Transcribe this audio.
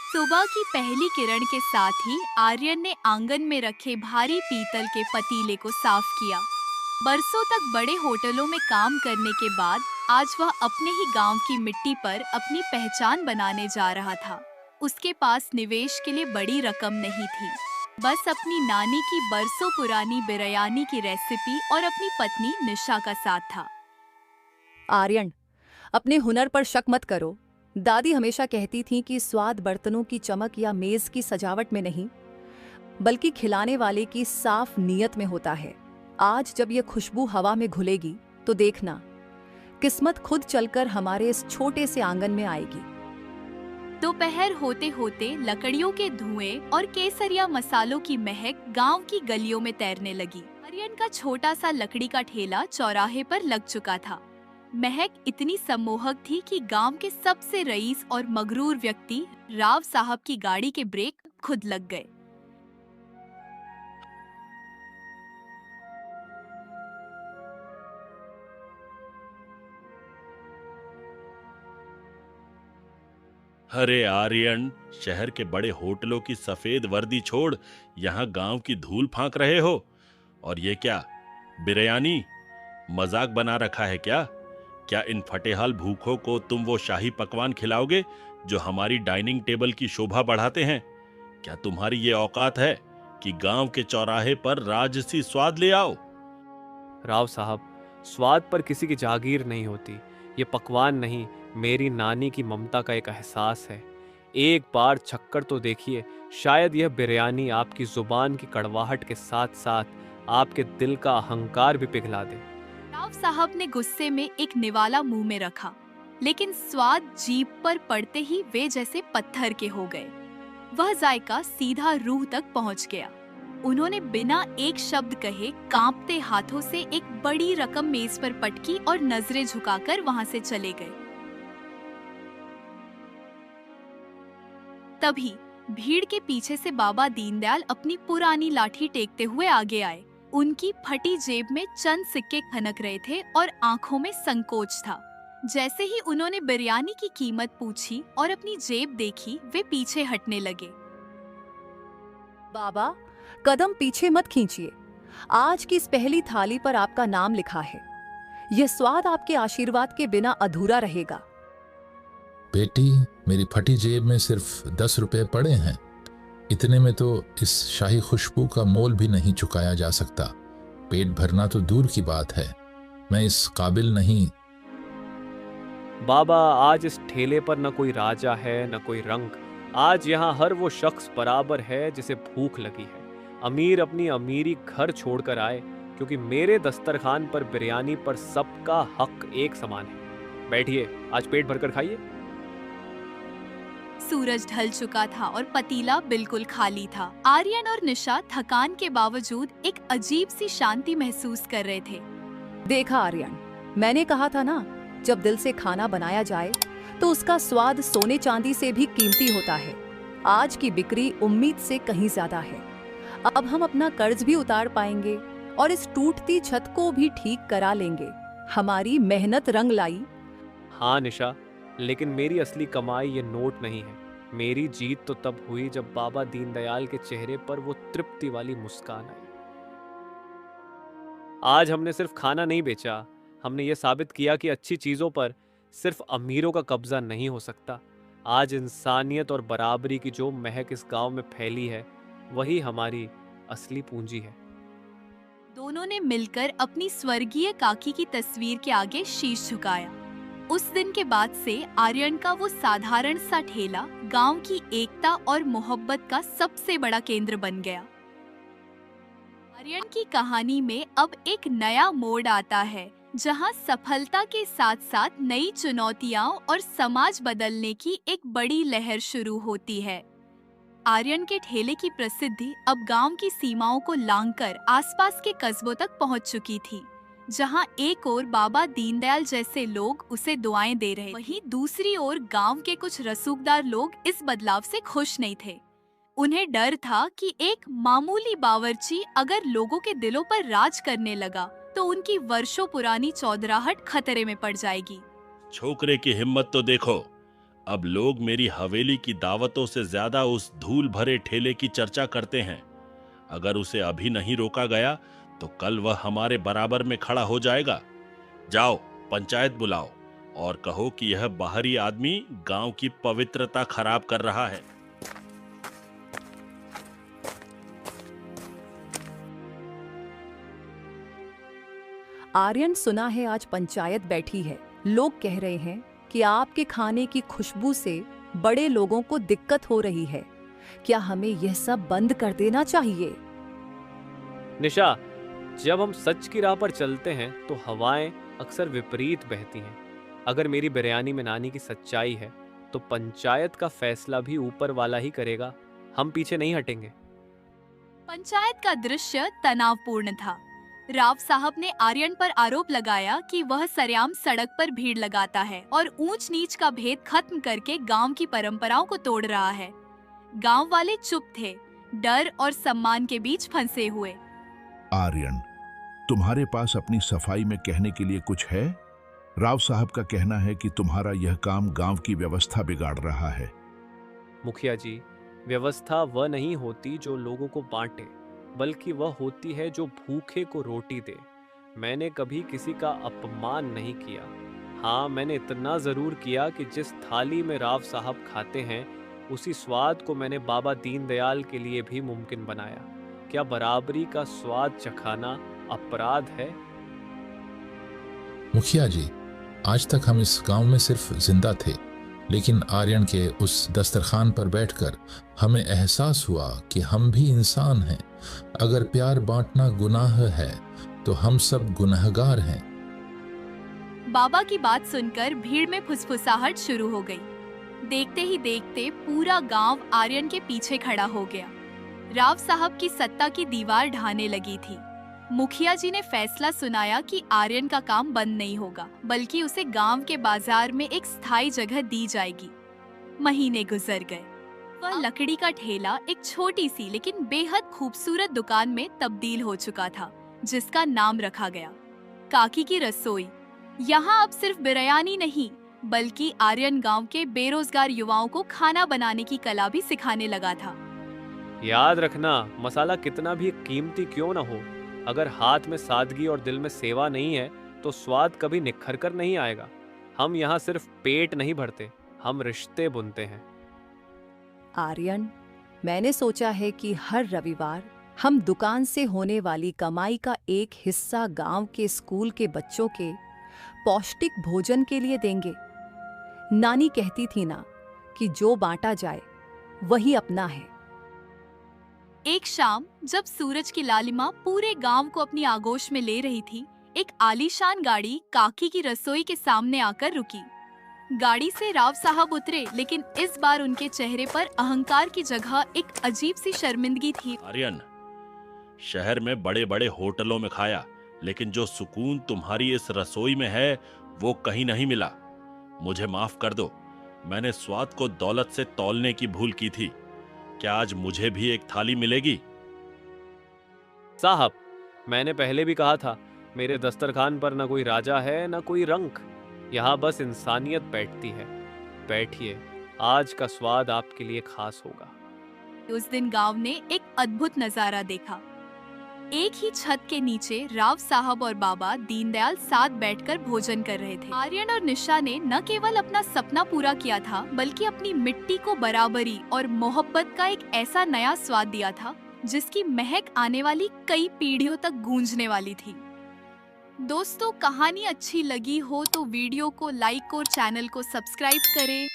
सुबह की पहली किरण के साथ ही आर्यन ने आंगन में रखे भारी पीतल के पतीले को साफ किया। बरसों तक बड़े होटलों में काम करने के बाद आज वह अपने ही गांव की मिट्टी पर अपनी पहचान बनाने जा रहा था। उसके पास निवेश के लिए बड़ी रकम नहीं थी, बस अपनी नानी की बरसों पुरानी बिरयानी की रेसिपी और अपनी पत्नी निशा का साथ था। आर्यन, अपने हुनर पर शक मत करो। दादी हमेशा कहती थी कि स्वाद बर्तनों की चमक या मेज की सजावट में नहीं, बल्कि खिलाने वाले की साफ नीयत में होता है। आज जब ये खुशबू हवा में घुलेगी तो देखना, किस्मत खुद चलकर हमारे इस छोटे से आंगन में आएगी। दोपहर होते होते लकड़ियों के धुएं और केसरिया मसालों की महक गांव की गलियों में तैरने लगी। आर्यन का छोटा सा लकड़ी का ठेला चौराहे पर लग चुका था। महक इतनी सम्मोहक थी कि गांव के सबसे रईस और मगरूर व्यक्ति राव साहब की गाड़ी के ब्रेक खुद लग गए। अरे आर्यन, शहर के बड़े होटलों की सफेद वर्दी छोड़ यहाँ गांव की धूल फांक रहे हो। और ये क्या, बिरयानी? मजाक बना रखा है क्या? क्या इन फटेहाल भूखों को तुम वो शाही पकवान खिलाओगे जो हमारी डाइनिंग टेबल की शोभा बढ़ाते हैं? क्या तुम्हारी ये औकात है कि गांव के चौराहे पर राजसी स्वाद ले आओ? राव साहब, स्वाद पर किसी की जागीर नहीं होती। ये पकवान नहीं, मेरी नानी की ममता का एक एहसास है। एक बार छक्कर तो देखिए, शायद यह बिरयानी आपकी जुबान की कड़वाहट के साथ साथ आपके दिल का अहंकार भी पिघला दे। राव साहब ने गुस्से में एक निवाला मुंह में रखा, लेकिन स्वाद जीभ पर पड़ते ही वे जैसे पत्थर के हो गए। वह जायका सीधा रूह तक पहुंच गया। उन्होंने बिना एक शब्द कहे कांपते हाथों से एक बड़ी रकम मेज पर पटकी और नजरें झुकाकर वहां से चले गए। तभी भीड़ के पीछे से बाबा दीनदयाल अपनी पुरानी लाठी टेकते हुए आगे आए। उनकी फटी जेब में चंद सिक्के खनक रहे थे और आंखों में संकोच था। जैसे ही उन्होंने बिरयानी की कीमत पूछी और अपनी जेब देखी, वे पीछे हटने लगे। बाबा, कदम पीछे मत खींचिए। आज की इस पहली थाली पर आपका नाम लिखा है। यह स्वाद आपके आशीर्वाद के बिना अधूरा रहेगा। बेटी, मेरी फटी जेब में सिर्फ 10 रुपए पड़े हैं। इतने में तो इस शाही खुशबू का मोल भी नहीं चुकाया जा सकता। पेट भरना तो दूर की बात है, मैं इस काबिल नहीं। बाबा, आज इस ठेले पर न कोई राजा है न कोई रंक। आज यहाँ हर वो शख्स बराबर है जिसे भूख लगी है। अमीर अपनी अमीरी घर छोड़कर आए, क्योंकि मेरे दस्तरखान पर बिरयानी पर सबका हक एक समान है। बैठिए, आज पेट भरकर खाइए। सूरज ढल चुका था और पतीला बिल्कुल खाली था। आर्यन और निशा थकान के बावजूद एक अजीब सी शांति महसूस कर रहे थे। देखा आर्यन, मैंने कहा था ना, जब दिल से खाना बनाया जाए तो उसका स्वाद सोने चांदी से भी कीमती होता है। आज की बिक्री उम्मीद से कहीं ज्यादा है। अब हम अपना कर्ज भी उतार पाएंगे और इस टूटती छत को भी ठीक करा लेंगे। हमारी मेहनत रंग लाई। हाँ निशा, लेकिन मेरी असली कमाई ये नोट नहीं है। मेरी जीत तो तब हुई जब बाबा दीनदयाल के चेहरे पर वो तृप्ति वाली मुस्कान आई। आज हमने सिर्फ खाना नहीं बेचा, हमने ये साबित किया कि अच्छी चीजों पर सिर्फ अमीरों का कब्जा नहीं हो सकता। आज इंसानियत और बराबरी की जो महक इस गांव में फैली है, वही हमारी असली पूंजी है। दोनों ने मिलकर अपनी स्वर्गीय काकी की तस्वीर के आगे शीश झुकाया। उस दिन के बाद से आर्यन का वो साधारण सा ठेला गांव की एकता और मोहब्बत का सबसे बड़ा केंद्र बन गया। आर्यन की कहानी में अब एक नया मोड़ आता है, जहां सफलता के साथ साथ नई चुनौतियां और समाज बदलने की एक बड़ी लहर शुरू होती है। आर्यन के ठेले की प्रसिद्धि अब गांव की सीमाओं को लांघकर आसपास के कस्बों तक पहुंच चुकी थी, जहां एक ओर बाबा दीनदयाल जैसे लोग उसे दुआएं दे रहे, वहीं दूसरी ओर गांव के कुछ रसूखदार लोग इस बदलाव से खुश नहीं थे। उन्हें डर था कि एक मामूली बावर्ची अगर लोगों के दिलों पर राज करने लगा तो उनकी वर्षों पुरानी चौधराहट खतरे में पड़ जाएगी। छोकरे की हिम्मत तो देखो, अब लोग मेरी हवेली की दावतों से ज्यादा उस धूल भरे ठेले की चर्चा करते हैं। अगर उसे अभी नहीं रोका गया तो कल वह हमारे बराबर में खड़ा हो जाएगा। जाओ, पंचायत बुलाओ और कहो कि यह बाहरी आदमी गांव की पवित्रता खराब कर रहा है। आर्यन, सुना है आज पंचायत बैठी है। लोग कह रहे हैं कि आपके खाने की खुशबू से बड़े लोगों को दिक्कत हो रही है। क्या हमें यह सब बंद कर देना चाहिए? निशा, जब हम सच की राह पर चलते हैं तो हवाएं अक्सर विपरीत बहती हैं। अगर मेरी बिरयानी में नानी की सच्चाई है तो पंचायत का फैसला भी ऊपर वाला ही करेगा। हम पीछे नहीं हटेंगे। पंचायत का दृश्य तनावपूर्ण था। राव साहब ने आर्यन पर आरोप लगाया कि वह सरेआम सड़क पर भीड़ लगाता है और ऊंच नीच का भेद खत्म करके गांव की परंपराओं को तोड़ रहा है। गांव वाले चुप थे, डर और सम्मान के बीच फंसे हुए। आर्यन, तुम्हारे पास अपनी सफाई में कहने के लिए कुछ है? राव साहब का कहना है कि तुम्हारा यह काम गांव की व्यवस्था बिगाड़ रहा है। मुखिया जी, व्यवस्था वह नहीं होती जो लोगों को बांटे, बल्कि वह होती है जो भूखे को रोटी दे। मैंने कभी किसी का अपमान नहीं किया। हाँ, मैंने इतना जरूर किया कि जिस थाली में राव साहब खाते हैं उसी स्वाद को मैंने बाबा दीनदयाल के लिए भी मुमकिन बनाया। क्या बराबरी का स्वाद चखाना अपराध है? मुखिया जी, आज तक हम इस गांव में सिर्फ जिंदा थे, लेकिन आर्यन के उस दस्तरखान पर बैठकर हमें एहसास हुआ कि हम भी इंसान हैं। अगर प्यार बांटना गुनाह है तो हम सब गुनहगार हैं। बाबा की बात सुनकर भीड़ में फुसफुसाहट शुरू हो गई। देखते ही देखते पूरा गांव आर्यन के पीछे खड़ा हो गया। राव साहब की सत्ता की दीवार ढाने लगी थी। मुखिया जी ने फैसला सुनाया कि आर्यन का काम बंद नहीं होगा, बल्कि उसे गांव के बाजार में एक स्थायी जगह दी जाएगी। महीने गुजर गए। वह लकड़ी का ठेला एक छोटी सी लेकिन बेहद खूबसूरत दुकान में तब्दील हो चुका था, जिसका नाम रखा गया काकी की रसोई। यहाँ अब सिर्फ बिरयानी नहीं, बल्कि आर्यन गांव के बेरोजगार युवाओं को खाना बनाने की कला भी सिखाने लगा था। याद रखना, मसाला कितना भी कीमती क्यों ना हो, अगर हाथ में सादगी और दिल में सेवा नहीं है तो स्वाद कभी निखर कर नहीं आएगा। हम यहाँ सिर्फ पेट नहीं भरते, हम रिश्ते बुनते हैं। आर्यन, मैंने सोचा है कि हर रविवार हम दुकान से होने वाली कमाई का एक हिस्सा गांव के स्कूल के बच्चों के पौष्टिक भोजन के लिए देंगे। नानी कहती थी ना कि जो बांटा जाए वही अपना है। एक शाम जब सूरज की लालिमा पूरे गांव को अपनी आगोश में ले रही थी, एक आलीशान गाड़ी काकी की रसोई के सामने आकर रुकी। गाड़ी से राव साहब उतरे, लेकिन इस बार उनके चेहरे पर अहंकार की जगह एक अजीब सी शर्मिंदगी थी। आर्यन, शहर में बड़े बड़े होटलों में खाया, लेकिन जो सुकून तुम्हारी इस रसोई में है वो कहीं नहीं मिला। मुझे माफ कर दो, मैंने स्वाद को दौलत से तौलने की भूल की थी। क्या आज मुझे भी एक थाली मिलेगी? साहब, मैंने पहले भी कहा था, मेरे दस्तरखान पर न कोई राजा है न कोई रंक, यहाँ बस इंसानियत बैठती है। बैठिए, आज का स्वाद आपके लिए खास होगा। उस दिन गांव ने एक अद्भुत नजारा देखा। एक ही छत के नीचे राव साहब और बाबा दीनदयाल साथ बैठकर भोजन कर रहे थे। आर्यन और निशा ने न केवल अपना सपना पूरा किया था, बल्कि अपनी मिट्टी को बराबरी और मोहब्बत का एक ऐसा नया स्वाद दिया था जिसकी महक आने वाली कई पीढ़ियों तक गूंजने वाली थी। दोस्तों, कहानी अच्छी लगी हो तो वीडियो को लाइक और चैनल को सब्सक्राइब करें।